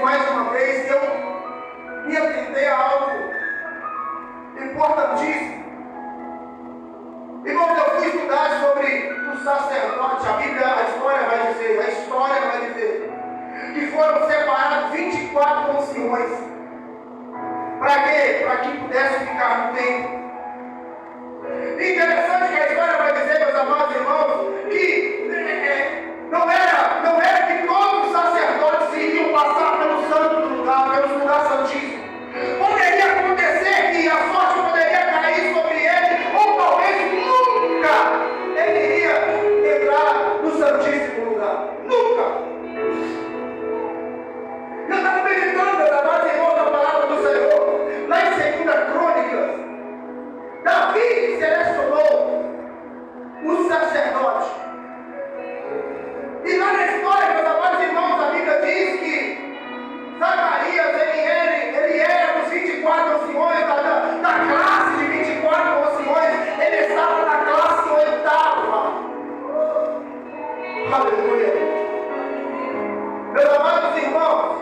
mais uma vez que eu me atentei a algo importantíssimo. Irmãos, eu fui estudar sobre o sacerdote. A Bíblia, a história vai dizer que foram separados 24 anciões. Para quê? Para que pudessem ficar no templo. Interessante que a história vai dizer, meus amados irmãos, que não era que todos os sacerdotes iriam passar pelo santo lugar, pelo lugar santíssimo. Poderia acontecer que a sorte poderia cair sobre ele, ou talvez nunca ele iria entrar no santíssimo lugar. Nunca! Eu estava meditando, meus amados irmãos, na palavra do Senhor, lá em 2 Crônicas. Davi selecionou o sacerdote. E lá na história, meus amados irmãos, a Bíblia diz que Zacarias, ele era dos 24 anciões, da classe de 24 anciões, ele estava na classe 8ª. Aleluia. Meus amados irmãos,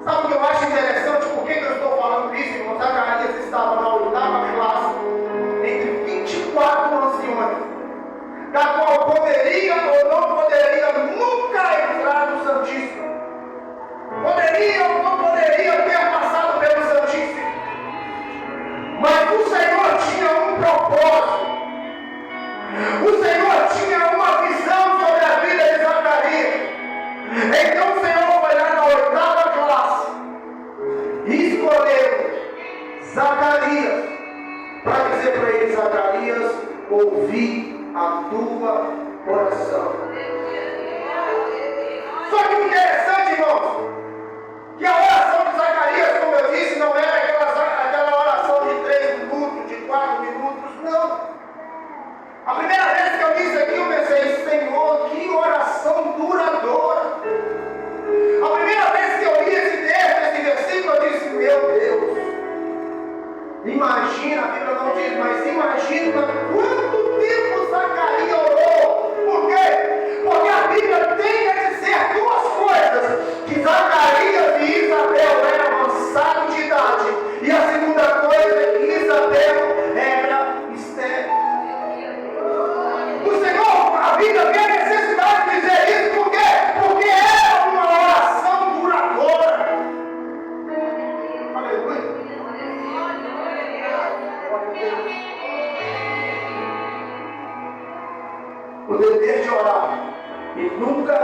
sabe o que eu acho interessante? Por que eu estou falando isso, irmão? Zacarias estava na 8ª classe, entre 24 anciões, da qual poderia ou não poderia nunca entrar no Santíssimo. Poderia ou não poderia ter passado pelo Santíssimo. Mas o Senhor tinha um propósito. O Senhor tinha uma visão sobre a vida de Zacarias. Então o Senhor foi lá na 8ª classe e escolheu Zacarias para dizer para ele: Zacarias, ouvi a tua oração. Só que o interessante, irmãos, que a oração de Zacarias, como eu disse, não era aquela oração de 3 minutos, de 4 minutos, não. A primeira vez que eu disse aqui, eu pensei: Senhor, que oração duradoura. A primeira vez que eu li esse versículo, eu disse: meu Deus, imagina, a Bíblia não diz, mas imagina quanto tempo Zacarias orou. Por quê? Porque a Bíblia tem a dizer duas coisas: que Zacarias e Isabel eram avançados de idade, e a segunda coisa é que Isabel era estéril. O Senhor, a Bíblia tem a necessidade de dizer isso. Por quê? Porque era uma oração duradoura. Aleluia. O dever de orar e nunca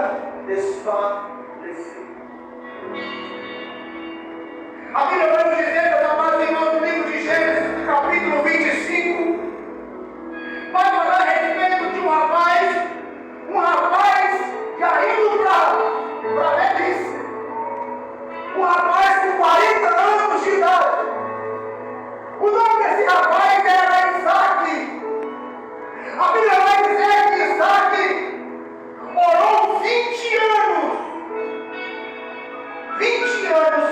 desfalecer. A Bíblia vai nos dizer, meus amados irmãos, no livro de Gênesis, capítulo 25, vai falar a respeito de um rapaz já indo para a velhice, um rapaz com 40 anos de idade. O nome desse rapaz era Isaac. A Bíblia vai dizer que Isaac orou 20 anos. 20 anos